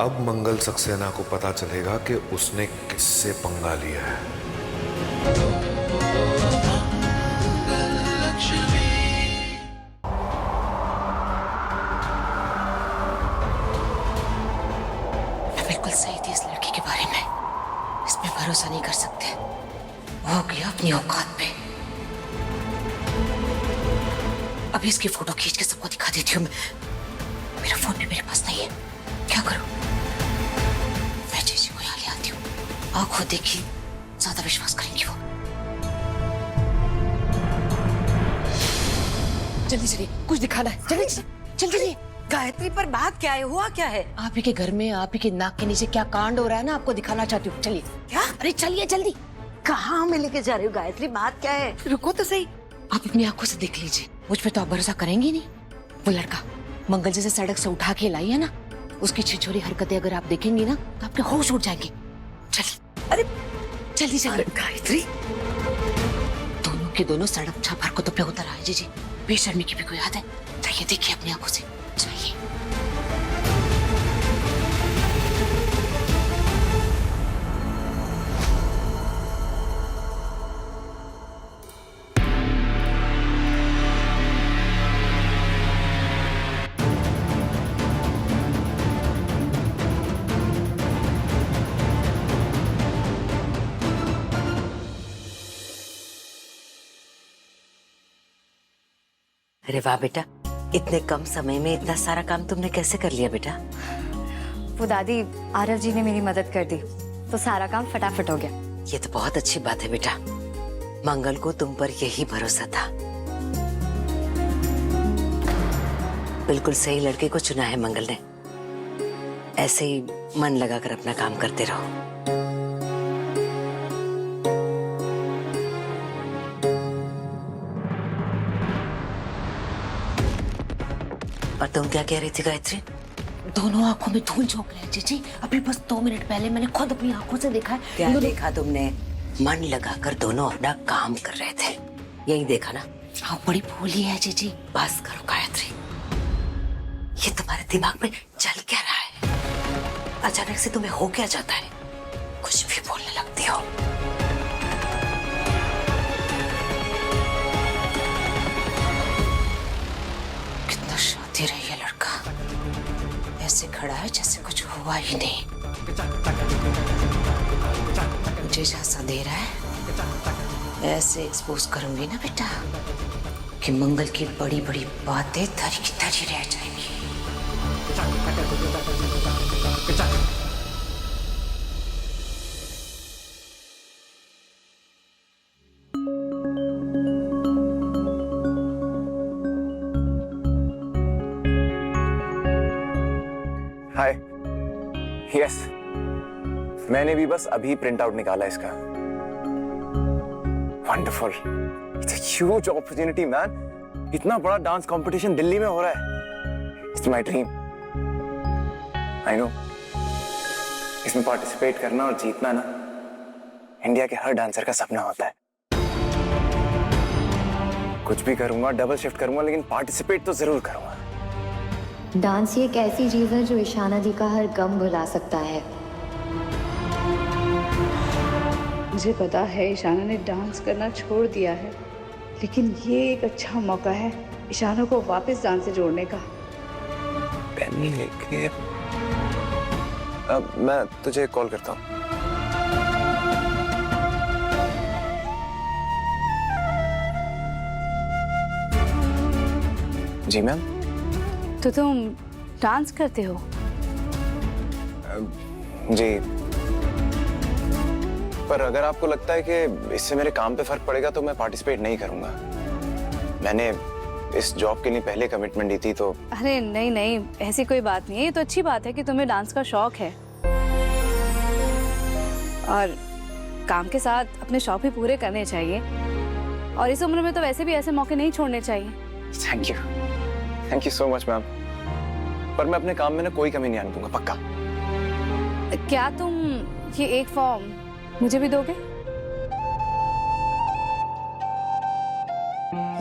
अब मंगल सक्सेना को पता चलेगा कि उसने किससे पंगा लिया है। मैं बिल्कुल सही थी इस लड़की के बारे में। इस पे भरोसा नहीं कर सकते। वो हो गया अपनी औकात पे। अभी इसकी फोटो खींच के सबको दिखा देती हूँ मैं। मेरा फोन भी मेरे पास नहीं है, क्या करूं? मैं जीजी को यहाँ ले आती हूँ। आप खुद देखिए, ज्यादा विश्वास करेंगी वो। जल्दी चलिए, कुछ दिखाना है। जल्दी जल्दी चलिए। गायत्री, पर बात क्या है? हुआ क्या है? आप ही के घर में, आप ही के नाक के नीचे क्या कांड हो रहा है ना, आपको दिखाना चाहती हूँ। चलिए। क्या? अरे चलिए जल्दी। कहाँ में लेके जा रही हो गायत्री? बात क्या है? रुको तो सही। आप अपनी आंखों से देख लीजिए। मुझ पे तो आप भरोसा करेंगी नहीं। वो लड़का मंगल जैसे सड़क से उठा के लाई है ना, उसकी छिछोरी हरकतें अगर आप देखेंगी ना तो आपके होश उड़ जाएंगे। चलिए। अरे जल्दी चलिए। गायत्री, दोनों के दोनों सड़क छाप हरकतों पे उतर आए। जी बेशर्मी की भी कोई याद है? जाइए देखिए अपनी आंखों से। जाइए। अरे वाह बेटा, इतने कम समय में इतना सारा काम तुमने कैसे कर लिया बेटा? वो दादी, आरव जी ने मेरी मदद कर दी तो सारा काम फटाफट हो गया। ये तो बहुत अच्छी बात है बेटा। मंगल को तुम पर यही भरोसा था। बिल्कुल सही लड़के को चुना है मंगल ने। ऐसे ही मन लगाकर अपना काम करते रहो। और तुम क्या कह रही थी गायत्री? दोनों आंखों में धूल झोंक रहे हैं जीजी। अभी बस 2 मिनट पहले मैंने खुद अपनी आंखों से देखा है। क्या देखा तुमने? मन लगाकर दोनों अपना काम कर रहे थे, यही देखा ना? आप बड़ी भोली है जीजी। बस करो गायत्री, ये तुम्हारे दिमाग में चल क्या रहा है? अचानक से तुम्हें हो क्या जाता है? कुछ भी बोलने लगती हो। कितना शातिर है ये लड़का। ऐसे खड़ा है जैसे कुछ हुआ ही नहीं। मुझे झांसा दे रहा है। ऐसे एक्सपोज करूंगी ना बेटा कि मंगल की बड़ी बड़ी बातें धरी की धरी रह जाएंगी। हाय। यस, मैंने भी बस अभी प्रिंट आउट निकाला इसका। Wonderful, it's a huge opportunity man. इतना बड़ा डांस कंपटीशन दिल्ली में हो रहा है। It's my dream. I know, इसमें पार्टिसिपेट करना और जीतना ना इंडिया के हर डांसर का सपना होता है। कुछ भी करूंगा, डबल शिफ्ट करूंगा, लेकिन पार्टिसिपेट तो जरूर करूंगा। डांस ही एक ऐसी चीज है जो ईशाना दी का हर गम भुला सकता है। मुझे पता है ईशाना ने डांस करना छोड़ दिया है, लेकिन ये एक अच्छा मौका है ईशाना को वापस डांस से जोड़ने का। पेन लेके अब मैं तुझे कॉल करता हूँ। जी मैम। तो तुम डांस करते हो? जी, पर अगर आपको लगता है कि इससे मेरे काम पे फर्क पड़ेगा तो मैं पार्टिसिपेट नहीं करूंगा। मैंने इस जॉब के लिए पहले कमिटमेंट दी थी तो। अरे नहीं नहीं, ऐसी कोई बात नहीं है। ये तो अच्छी बात है कि तुम्हें डांस का शौक है, और काम के साथ अपने शौक भी पूरे करने चाहिए। और इस उम्र में तो वैसे भी ऐसे मौके नहीं छोड़ने चाहिए। Thank you so much ma'am. पर मैं अपने काम में ना कोई कमी नहीं आने दूंगा, पक्का। क्या तुम ये एक फॉर्म मुझे भी दोगे?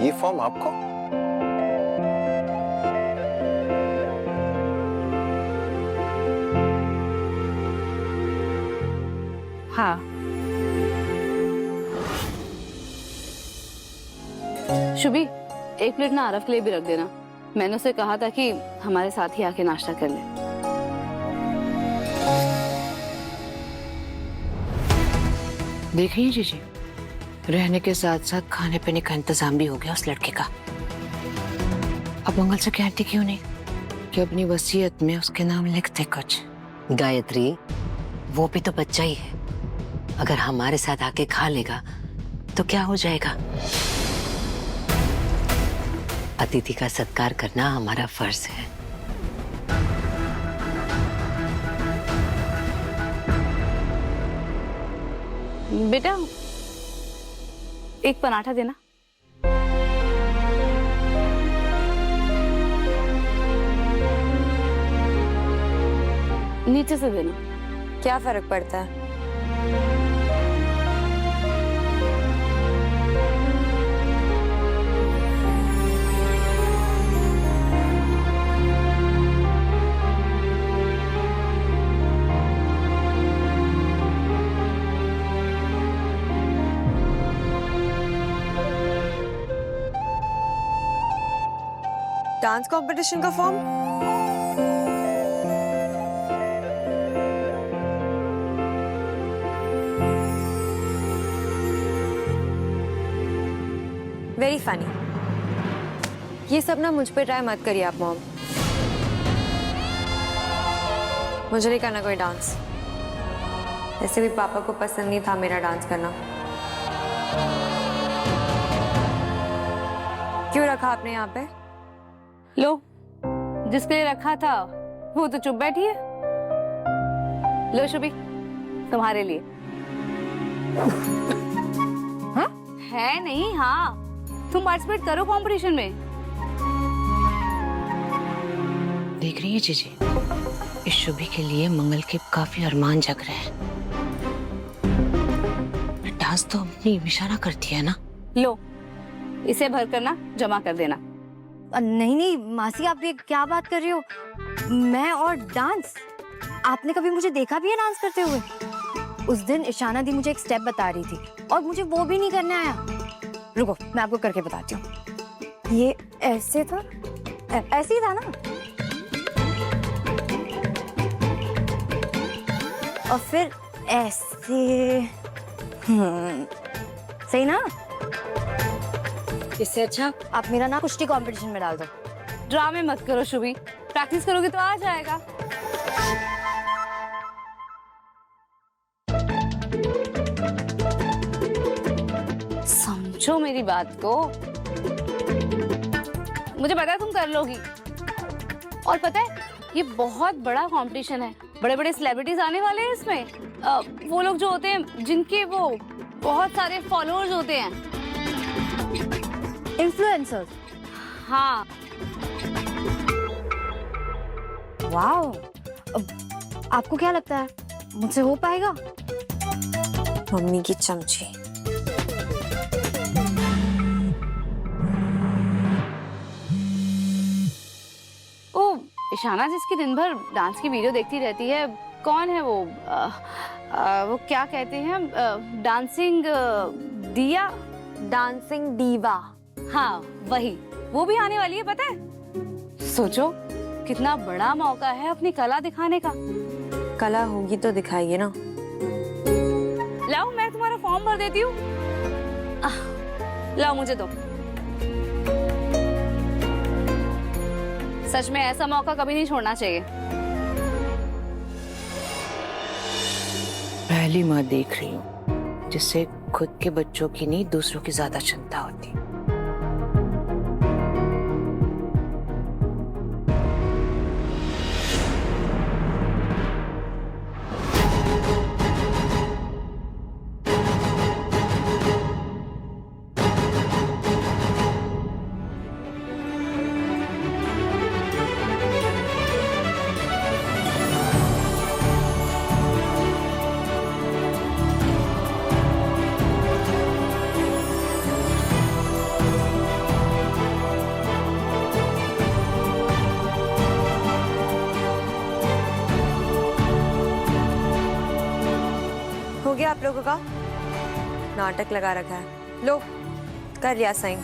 ये फॉर्म आपको? हाँ। शुभी, एक प्लेट ना आरव के लिए भी रख देना। मैंने उसे कहा था कि हमारे साथ ही आके नाश्ता कर ले। देख रही हैं जीजी, रहने के साथ साथ खाने पीने का इंतजाम भी हो गया उस लड़के का। अब मंगल से कहती क्यों नहीं कि अपनी वसीयत में उसके नाम लिखते कुछ। गायत्री, वो भी तो बच्चा ही है। अगर हमारे साथ आके खा लेगा तो क्या हो जाएगा? अतिथि का सत्कार करना हमारा फर्ज है। बेटा, एक पराठा देना। नीचे से देना। क्या फर्क पड़ता है? डांस कंपटीशन का फॉर्म? Very funny. ये सब ना मुझ पे ट्राई मत करिए आप मॉम। मुझे नहीं करना कोई डांस। ऐसे भी पापा को पसंद नहीं था मेरा डांस करना। क्यों रखा आपने यहाँ पे? लो, जिसके लिए रखा था वो तो चुप बैठी है। लो शुभी, तुम्हारे लिए। हाँ? है नहीं, हाँ, तुम पार्टिसिपेट करो कंपटीशन में। देख रही है जीजी, इस शुभी के लिए मंगल के काफी अरमान जग रहे हैं। डांस तो अपनी इशारा करती है ना। लो, इसे भर कर ना जमा कर देना। नहीं नहीं मासी, आप ये क्या बात कर रही हो? मैं और डांस? आपने कभी मुझे देखा भी है डांस करते हुए? उस दिन ईशाना दी मुझे एक स्टेप बता रही थी और मुझे वो भी नहीं करने आया। रुको, मैं आपको करके बताती हूँ। ये ऐसे था, ऐसे ही था ना, और फिर ऐसे। सही ना? इससे अच्छा आप मेरा ना कुश्ती कंपटीशन में डाल दो। ड्रामे मत करो शुभी, प्रैक्टिस करोगे तो आ जाएगा। समझो मेरी बात को। मुझे पता है तुम कर लोगी। और पता है, ये बहुत बड़ा कंपटीशन है। बड़े बड़े सेलिब्रिटीज आने वाले हैं इसमें। वो लोग जो होते हैं जिनके वो बहुत सारे फॉलोअर्स होते हैं, इन्फ्लुएंसर्स। हाँ। वाओ, आपको क्या लगता है मुझसे हो पाएगा? मम्मी की चमची। ओ, ईशाना जिसकी दिन भर डांस की वीडियो देखती रहती है, कौन है वो? वो क्या कहते हैं? डांसिंग दिया? Dancing diva. हाँ, वही। वो भी आने वाली है, पता है? सोचो कितना बड़ा मौका है अपनी कला दिखाने का। कला होगी तो दिखाइए ना। लाओ, मैं तुम्हारा फॉर्म भर देती हूँ। लाओ, मुझे दो। सच में ऐसा मौका कभी नहीं छोड़ना चाहिए। पहली माँ देख रही हूँ जिससे खुद के बच्चों की नहीं दूसरों की ज्यादा चिंता होती। गया आप लोगों का? नाटक लगा रखा है। लो कर लिया साइन।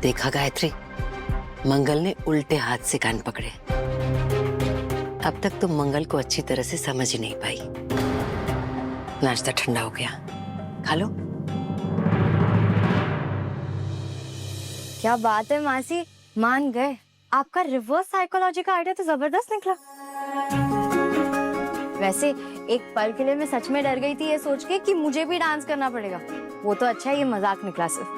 देखा गायत्री, मंगल ने उल्टे हाथ से कान पकड़े। अब तक तुम मंगल को अच्छी तरह से समझ ही नहीं पाई। नाश्ता ठंडा हो गया, खा लो। क्या बात है मासी, मान गए। आपका रिवर्स साइकोलॉजी का आइडिया तो जबरदस्त निकला। वैसे एक पल के लिए मैं सच में डर गई थी ये सोच के कि मुझे भी डांस करना पड़ेगा। वो तो अच्छा है ये मजाक निकला सिर्फ।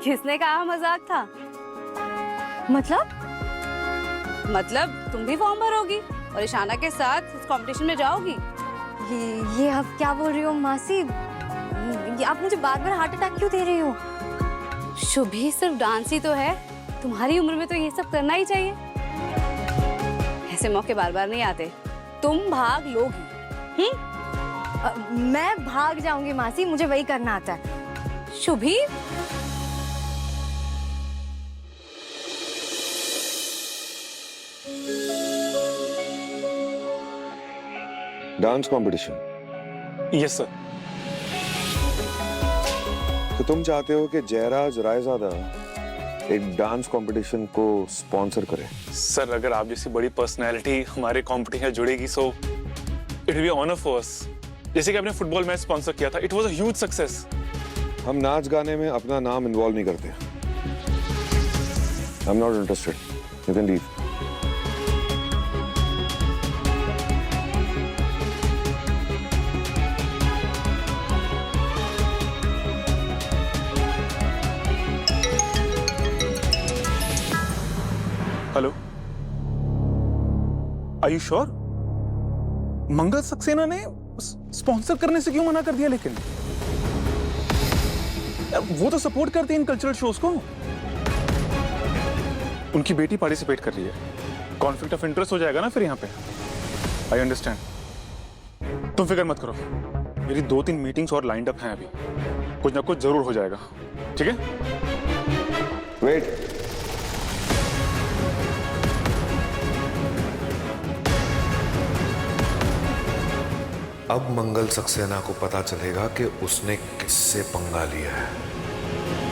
किसने कहा मजाक था? मतलब तुम भी फॉर्म भरोगी और ईशाना के साथ इस कंपटीशन में जाओगी। ये आप क्या बोल रही हो मासी? आप मुझे बार बार हार्ट अटैक क्यों दे रही हो? शुभी सिर्फ डांस ही तो है, तुम्हारी उम्र में तो ये सब करना ही चाहिए। ऐसे मौके बार बार नहीं आते। तुम भाग लोगी। मैं भाग जाऊंगी मासी, मुझे वही करना आता है। Shubhi dance competition. Yes sir. तो तुम चाहते हो कि जयराज रायजादा एक डांस कंपटीशन को स्पॉन्सर करे? सर अगर आप जैसी बड़ी पर्सनैलिटी हमारे कंपटीशन में जुड़ेगी so it will be honour for us. जैसे कि आपने फुटबॉल मैच स्पॉन्सर किया था, it was a huge success. हम नाच गाने में अपना नाम इन्वॉल्व नहीं करते। I am not interested, you can leave. Hello, are you sure? Mangal Saxena ने स्पॉन्सर करने से क्यों मना कर दिया? लेकिन वो तो सपोर्ट करते हैं इन कल्चरल शोज को। उनकी बेटी पार्टिसिपेट कर रही है, कॉन्फ्लिक्ट ऑफ इंटरेस्ट हो जाएगा ना फिर यहाँ पे। आई अंडरस्टैंड, तुम फिक्र मत करो। मेरी 2-3 मीटिंग्स और लाइंड अप हैं अभी, कुछ ना कुछ जरूर हो जाएगा। ठीक है? वेट, अब मंगल सक्सेना को पता चलेगा कि उसने किससे पंगा लिया है।